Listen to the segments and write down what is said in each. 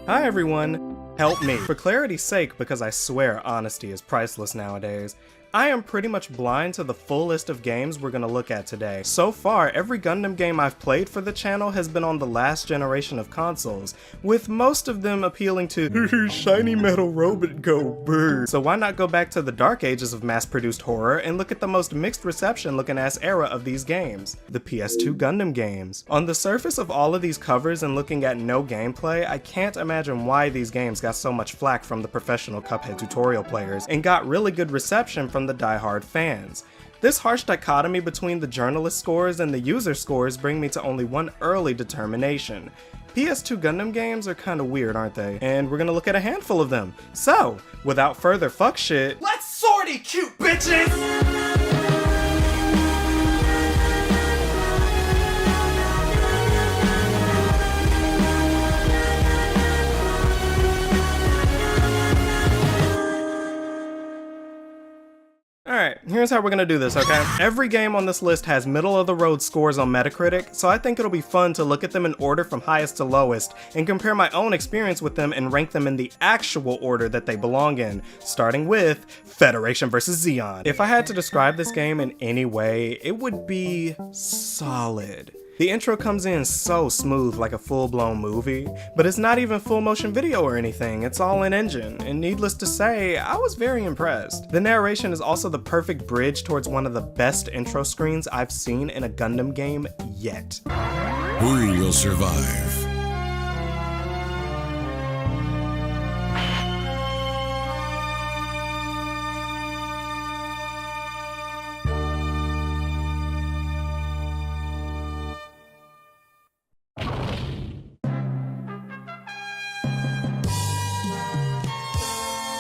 Hi everyone, help me. For clarity's sake, because I swear honesty is priceless nowadays, I am pretty much blind to the full list of games we're gonna look at today. So far, every Gundam game I've played for the channel has been on the last generation of consoles, with most of them appealing to shiny metal robot go brr. So why not go back to the dark ages of mass-produced horror and look at the most mixed reception looking ass era of these games, the PS2 Gundam games. On the surface of all of these covers and looking at no gameplay, I can't imagine why these games got so much flack from the professional Cuphead tutorial players and got really good reception from the die-hard fans. This harsh dichotomy between the journalist scores and the user scores bring me to only one early determination. PS2 Gundam games are kinda weird, aren't they? And we're gonna look at a handful of them. So, without further fuck shit, let's sortie, cute bitches! Alright, here's how we're gonna do this, okay? Every game on this list has middle-of-the-road scores on Metacritic, so I think it'll be fun to look at them in order from highest to lowest, and compare my own experience with them and rank them in the actual order that they belong in, starting with Federation vs. Zeon. If I had to describe this game in any way, it would be solid. The intro comes in so smooth like a full-blown movie, but it's not even full motion video or anything, it's all in engine, and needless to say, I was very impressed. The narration is also the perfect bridge towards one of the best intro screens I've seen in a Gundam game yet. Who will survive?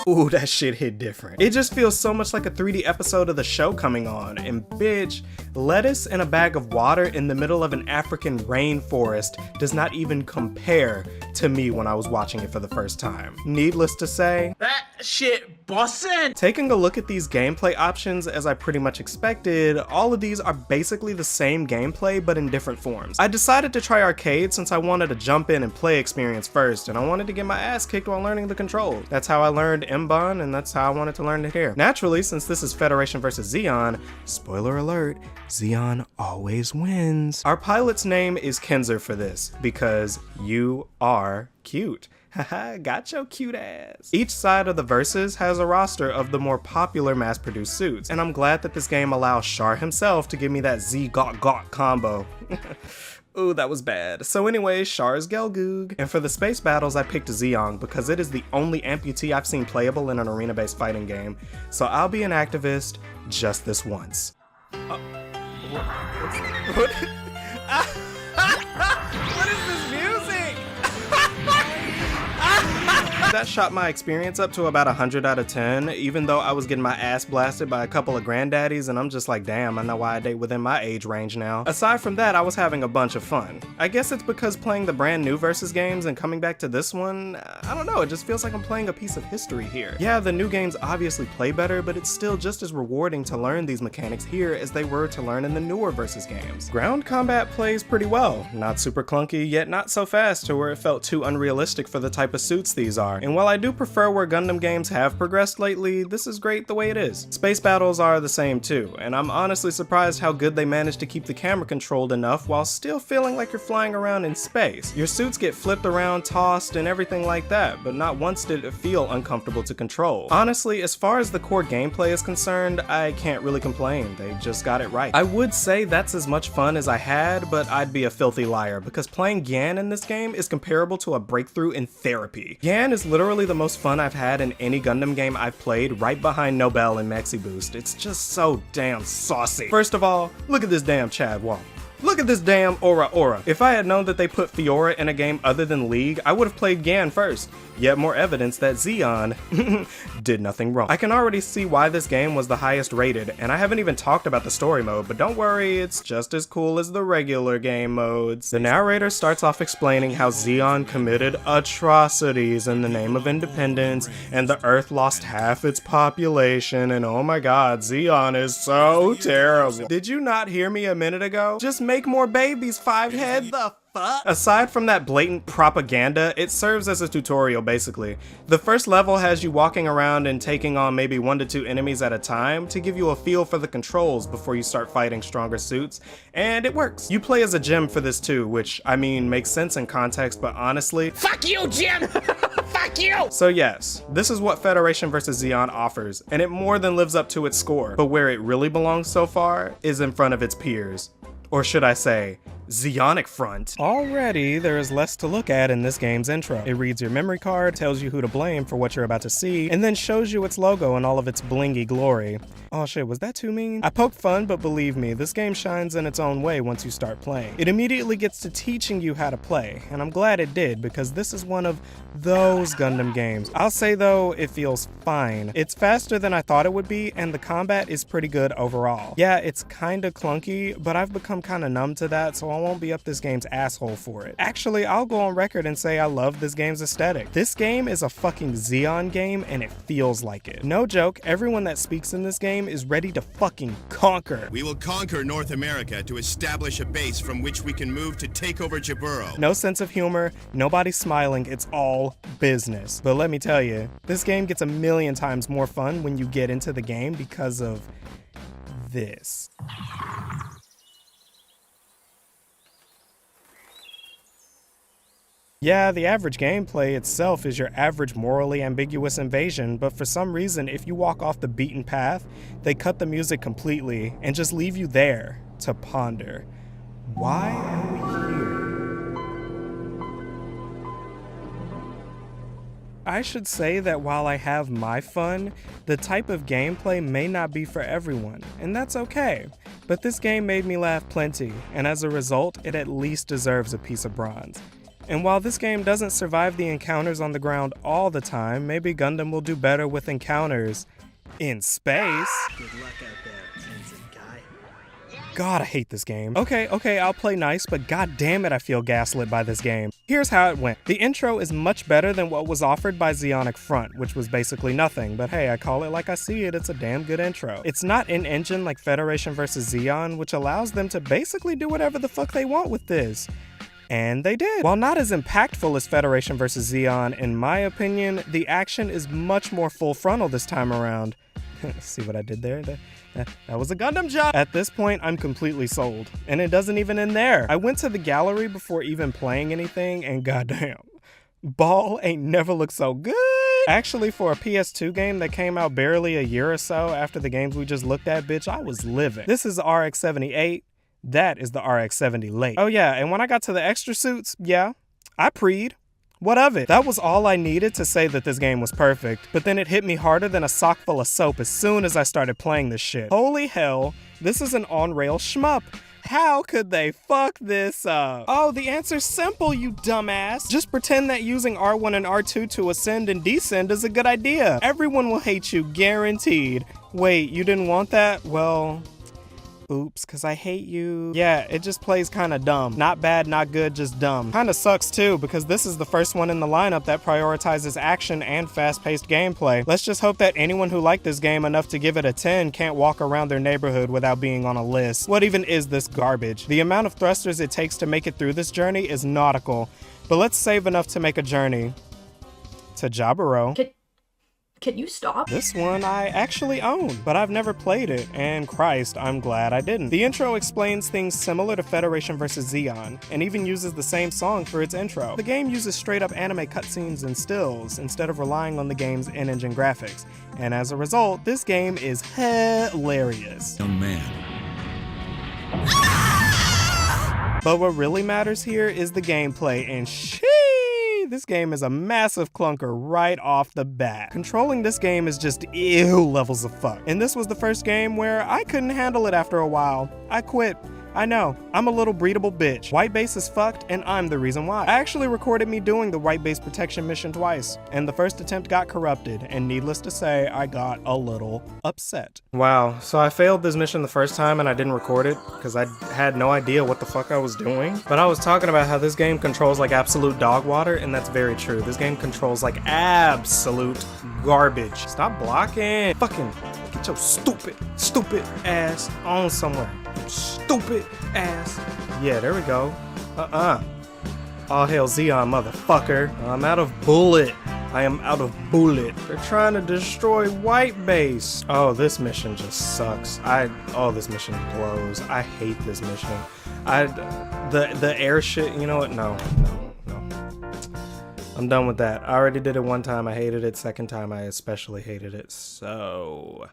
Ooh, that shit hit different. It just feels so much like a 3D episode of the show coming on, and bitch, lettuce and a bag of water in the middle of an African rainforest does not even compare to me when I was watching it for the first time. Needless to say, that shit bussin'! Taking a look at these gameplay options, as I pretty much expected, all of these are basically the same gameplay but in different forms. I decided to try arcade since I wanted a jump in and play experience first, and I wanted to get my ass kicked while learning the controls. That's how I learned M-Bon, and that's how I wanted to learn it here. Naturally, since this is Federation vs. Zeon, spoiler alert, Zeon always wins. Our pilot's name is Kenzer for this, because you are cute. Haha, got your cute ass. Each side of the verses has a roster of the more popular mass-produced suits, and I'm glad that this game allows Char himself to give me that Z-Got-Got combo. Ooh, that was bad. So anyway, Char's Gelgoog. And for the space battles, I picked Zeon because it is the only amputee I've seen playable in an arena-based fighting game. So I'll be an activist just this once. What is this music? That shot my experience up to about 100 out of 10, even though I was getting my ass blasted by a couple of granddaddies, and I'm just like, damn, I know why I date within my age range now. Aside from that, I was having a bunch of fun. I guess it's because playing the brand new Versus games and coming back to this one, I don't know, it just feels like I'm playing a piece of history here. Yeah, the new games obviously play better, but it's still just as rewarding to learn these mechanics here as they were to learn in the newer Versus games. Ground combat plays pretty well, not super clunky, yet not so fast to where it felt too unrealistic for the type of suits these are. And while I do prefer where Gundam games have progressed lately, this is great the way it is. Space battles are the same too, and I'm honestly surprised how good they managed to keep the camera controlled enough while still feeling like you're flying around in space. Your suits get flipped around, tossed, and everything like that, but not once did it feel uncomfortable to control. Honestly, as far as the core gameplay is concerned, I can't really complain. They just got it right. I would say that's as much fun as I had, but I'd be a filthy liar because playing Gan in this game is comparable to a breakthrough in therapy. Gan is literally the most fun I've had in any Gundam game I've played, right behind Nobel and Maxi Boost. It's just so damn saucy. First of all, look at this damn Chad Wall. Look at this damn Aura. If I had known that they put Fiora in a game other than League, I would have played Gan first. Yet more evidence that Zeon did nothing wrong. I can already see why this game was the highest rated, and I haven't even talked about the story mode, but don't worry, it's just as cool as the regular game modes. The narrator starts off explaining how Zeon committed atrocities in the name of independence, and the Earth lost half its population, and oh my god, Zeon is so terrible. Did you not hear me a minute ago? Just make more babies, 5 head the fuck? Aside from that blatant propaganda, it serves as a tutorial basically. The first level has you walking around and taking on maybe 1 to 2 enemies at a time to give you a feel for the controls before you start fighting stronger suits, and it works. You play as a Gem for this too, which I mean makes sense in context, but honestly, Fuck you, Jim! Fuck you! So yes, this is what Federation vs. Zeon offers, and it more than lives up to its score, but where it really belongs so far is in front of its peers. Or should I say, Zeonic Front. Already, there is less to look at in this game's intro. It reads your memory card, tells you who to blame for what you're about to see, and then shows you its logo in all of its blingy glory. Oh shit, was that too mean? I poked fun, but believe me, this game shines in its own way once you start playing. It immediately gets to teaching you how to play, and I'm glad it did, because this is one of those Gundam games. I'll say though, it feels fine. It's faster than I thought it would be, and the combat is pretty good overall. Yeah, it's kinda clunky, but I've become kinda numb to that, so I won't be up this game's asshole for it. Actually, I'll go on record and say I love this game's aesthetic. This game is a fucking Zeon game, and it feels like it. No joke, everyone that speaks in this game is ready to fucking conquer. We will conquer North America to establish a base from which we can move to take over Jaburo. No sense of humor, nobody's smiling, it's all business. But let me tell you, this game gets a million times more fun when you get into the game because of this. Yeah, the average gameplay itself is your average morally ambiguous invasion, but for some reason, if you walk off the beaten path, they cut the music completely and just leave you there to ponder. Why are we here? I should say that while I have my fun, the type of gameplay may not be for everyone, and that's okay. But this game made me laugh plenty, and as a result, it at least deserves a piece of bronze. And while this game doesn't survive the encounters on the ground all the time, maybe Gundam will do better with encounters in space. Good luck out there, Ensign guy. God, I hate this game. Okay, I'll play nice, but god damn it, I feel gaslit by this game. Here's how it went. The intro is much better than what was offered by Zeonic Front, which was basically nothing, but hey, I call it like I see it, it's a damn good intro. It's not in-engine like Federation vs. Zeon, which allows them to basically do whatever the fuck they want with this. And they did. While not as impactful as Federation vs. Zeon, in my opinion, the action is much more full frontal this time around. See what I did there? That was a Gundam job! At this point, I'm completely sold. And it doesn't even end there. I went to the gallery before even playing anything, and goddamn, Ball ain't never looked so good! Actually, for a PS2 game that came out barely a year or so after the games we just looked at, bitch, I was living. This is RX-78. That is the RX-70 late. Oh yeah, and when I got to the extra suits, yeah, I preed. What of it? That was all I needed to say that this game was perfect, but then it hit me harder than a sock full of soap as soon as I started playing this shit. Holy hell, this is an on-rail shmup. How could they fuck this up? Oh, the answer's simple, you dumbass. Just pretend that using R1 and R2 to ascend and descend is a good idea. Everyone will hate you, guaranteed. Wait, you didn't want that? Well, oops, cause I hate you. Yeah, it just plays kinda dumb. Not bad, not good, just dumb. Kinda sucks too, because this is the first one in the lineup that prioritizes action and fast-paced gameplay. Let's just hope that anyone who liked this game enough to give it a 10 can't walk around their neighborhood without being on a list. What even is this garbage? The amount of thrusters it takes to make it through this journey is nautical, but let's save enough to make a journey to Jaburo. Can you stop? This one I actually own, but I've never played it, and Christ, I'm glad I didn't. The intro explains things similar to Federation vs. Zeon, and even uses the same song for its intro. The game uses straight up anime cutscenes and stills, instead of relying on the game's in-engine graphics, and as a result, this game is hilarious. Young man. But what really matters here is the gameplay, and this game is a massive clunker right off the bat. Controlling this game is just ew levels of fuck. And this was the first game where I couldn't handle it after a while. I quit. I know, I'm a little breedable bitch. White base is fucked, and I'm the reason why. I actually recorded me doing the white base protection mission twice, and the first attempt got corrupted, and needless to say, I got a little upset. Wow, so I failed this mission the first time and I didn't record it, because I had no idea what the fuck I was doing. But I was talking about how this game controls like absolute dog water, and that's very true. This game controls like absolute garbage. Stop blocking. Fucking get your stupid ass on somewhere. Stupid ass. Yeah, there we go. All hail Zeon, motherfucker. I'm out of bullet. I am out of bullet. They're trying to destroy White Base. Oh, this mission just sucks. Oh, this mission blows. I hate this mission. The air shit, you know what? No. I'm done with that. I already did it one time. I hated it. Second time, I especially hated it. So,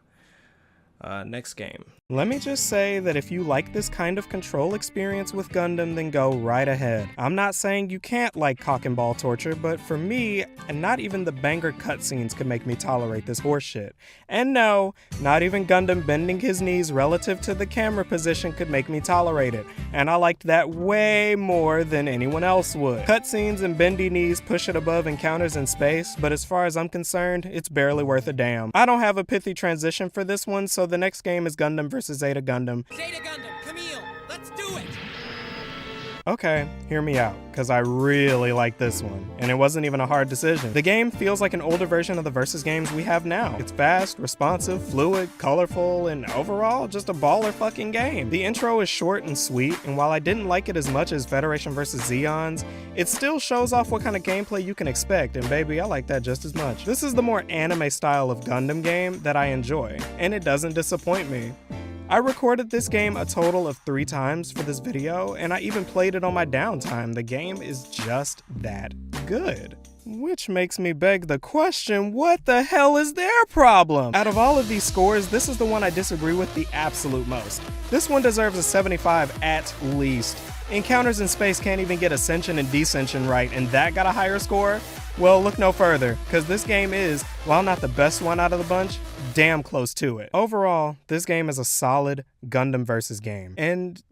next game. Let me just say that if you like this kind of control experience with Gundam, then go right ahead. I'm not saying you can't like cock and ball torture, but for me, not even the banger cutscenes could make me tolerate this horseshit. And no, not even Gundam bending his knees relative to the camera position could make me tolerate it. And I liked that way more than anyone else would. Cutscenes and bendy knees push it above encounters in space, but as far as I'm concerned, it's barely worth a damn. I don't have a pithy transition for this one, so the next game is Gundam vs. Zeta Gundam. Zeta Gundam, Camille, let's do it! Okay, hear me out, because I really like this one, and it wasn't even a hard decision. The game feels like an older version of the Versus games we have now. It's fast, responsive, fluid, colorful, and overall, just a baller fucking game. The intro is short and sweet, and while I didn't like it as much as Federation vs. Zeons, it still shows off what kind of gameplay you can expect, and baby, I like that just as much. This is the more anime style of Gundam game that I enjoy, and it doesn't disappoint me. I recorded this game a total of 3 times for this video, and I even played it on my downtime. The game is just that good. Which makes me beg the question, what the hell is their problem? Out of all of these scores, this is the one I disagree with the absolute most. This one deserves a 75 at least. Encounters in Space can't even get Ascension and Descension right, and that got a higher score? Well, look no further, because this game is, while not the best one out of the bunch, damn close to it. Overall, this game is a solid Gundam versus game. And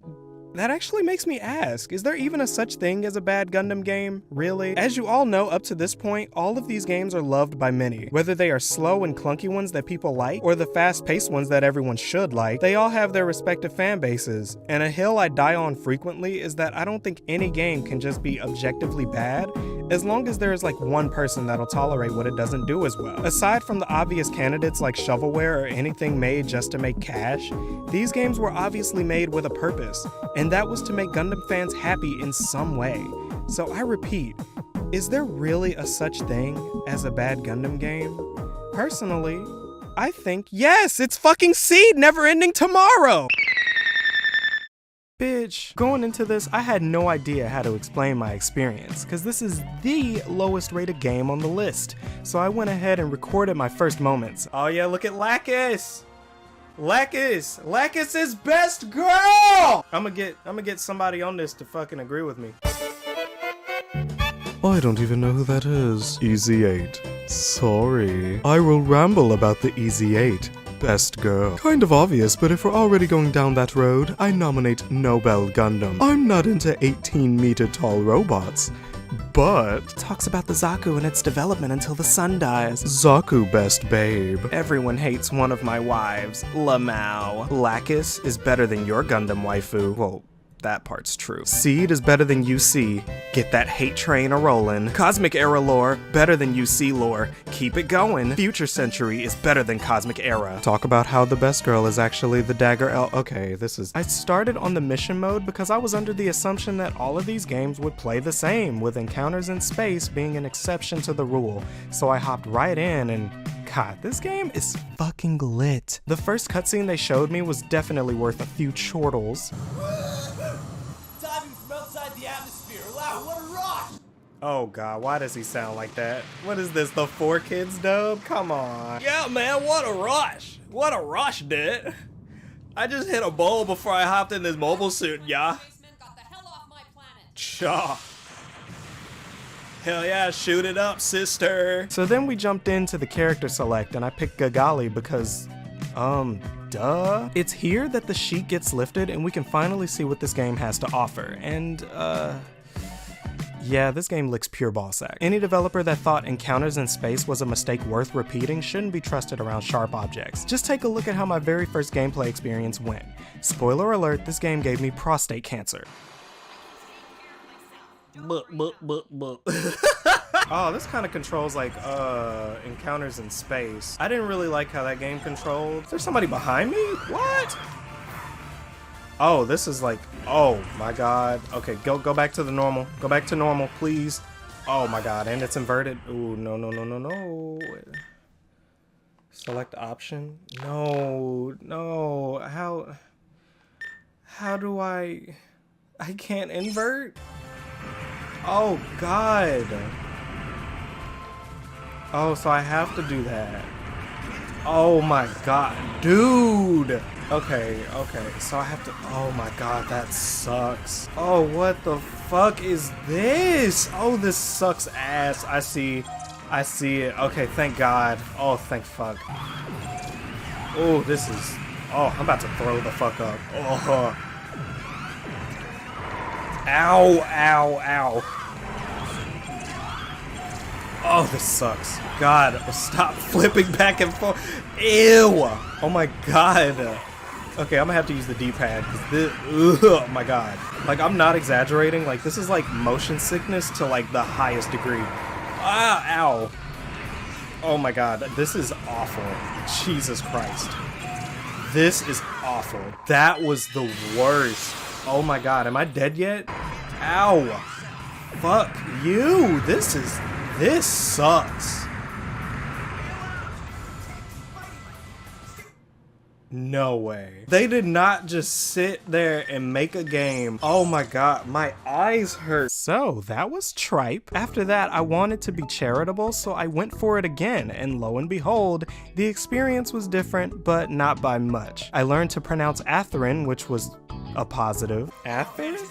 that actually makes me ask, is there even a such thing as a bad Gundam game? Really? As you all know, up to this point, all of these games are loved by many. Whether they are slow and clunky ones that people like, or the fast-paced ones that everyone should like, they all have their respective fan bases. And a hill I die on frequently is that I don't think any game can just be objectively bad, as long as there is like one person that'll tolerate what it doesn't do as well. Aside from the obvious candidates like shovelware or anything made just to make cash, these games were obviously made with a purpose, and that was to make Gundam fans happy in some way. So I repeat, is there really a such thing as a bad Gundam game? Personally, I think yes, it's fucking Seed Never Ending Tomorrow! Bitch, going into this, I had no idea how to explain my experience, because this is the lowest rated game on the list. So I went ahead and recorded my first moments. Oh yeah, look at Lacus! Lacus is best girl! I'ma get somebody on this to fucking agree with me. I don't even know who that is. Easy 8. Sorry. I will ramble about the Easy 8. Best girl. Kind of obvious, but if we're already going down that road, I nominate Nobel Gundam. I'm not into 18-meter tall robots. But talks about the Zaku and its development until the sun dies. Zaku best babe. Everyone hates one of my wives, lmao. Lacus is better than your Gundam waifu. Well, that part's true. Seed is better than UC. Get that hate train a-rollin'. Cosmic Era lore, better than UC lore. Keep it going. Future Century is better than Cosmic Era. Talk about how the best girl is actually the Dagger L. Okay, I started on the mission mode because I was under the assumption that all of these games would play the same, with encounters in space being an exception to the rule. So I hopped right in and God, this game is fucking lit. The first cutscene they showed me was definitely worth a few chortles. Oh god, why does he sound like that? What is this, the 4Kids dub? Come on. Yeah man, what a rush. What a rush, dude. I just hit a bowl before I hopped in this mobile suit, yeah. Cha. Hell yeah, shoot it up, sister. So then we jumped into the character select and I picked Gagali because, duh. It's here that the sheet gets lifted and we can finally see what this game has to offer. And, yeah, this game licks pure ballsack. Any developer that thought encounters in space was a mistake worth repeating shouldn't be trusted around sharp objects. Just take a look at how my very first gameplay experience went. Spoiler alert, this game gave me prostate cancer. Oh, this kind of controls like, encounters in space. I didn't really like how that game controlled. Is there somebody behind me? What? Oh, this is like, oh my god. Okay, go back to the normal. Go back to normal, please. Oh my god, and it's inverted. Ooh, no, no, no, no, no. Select option. No, no. How do I can't invert? Oh god. Oh, so I have to do that. Oh my god, dude. Okay, so I have to, oh my god, that sucks. Oh, what the fuck is this? Oh, this sucks ass. I see it. Okay, thank god. Oh, thank fuck. Oh, this is, oh, I'm about to throw the fuck up. Oh. Ow, ow, ow. Oh, this sucks. God, stop flipping back and forth. Ew. Oh my god. Okay, I'm gonna have to use the D-pad. Oh my god. Like, I'm not exaggerating. Like, this is like motion sickness to like the highest degree. Ah, ow. Oh my god, this is awful. Jesus Christ. This is awful. That was the worst. Oh my god, am I dead yet? Ow. Fuck you. This sucks. No way. They did not just sit there and make a game. Oh my god, my eyes hurt. So that was tripe. After that, I wanted to be charitable, so I went for it again, and lo and behold, the experience was different, but not by much. I learned to pronounce Atherin, which was a positive. Atherin?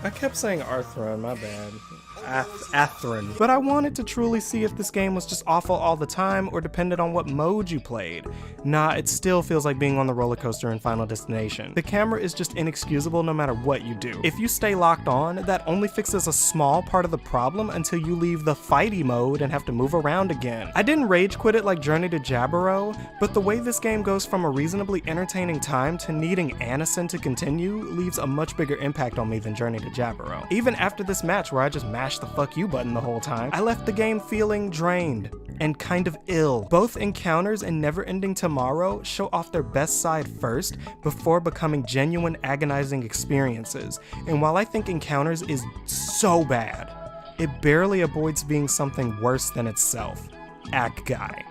I kept saying Arthron, my bad. Atherin. But I wanted to truly see if this game was just awful all the time or depended on what mode you played. Nah, it still feels like being on the roller coaster in Final Destination. The camera is just inexcusable no matter what you do. If you stay locked on, that only fixes a small part of the problem until you leave the fighty mode and have to move around again. I didn't rage quit it like Journey to Jaburo, but the way this game goes from a reasonably entertaining time to needing Anison to continue leaves a much bigger impact on me than Journey to Jaburo. Even after this match where I just mashed the fuck you button the whole time, I left the game feeling drained and kind of ill. Both Encounters and Never Ending Tomorrow show off their best side first before becoming genuine agonizing experiences, and while I think Encounters is so bad, it barely avoids being something worse than itself. Act guy.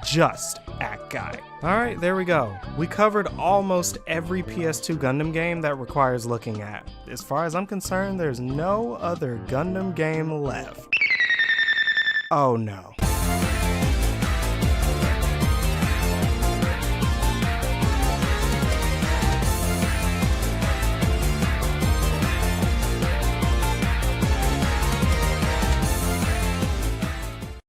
Just act guy. Alright, there we go. We covered almost every PS2 Gundam game that requires looking at. As far as I'm concerned, there's no other Gundam game left. Oh no.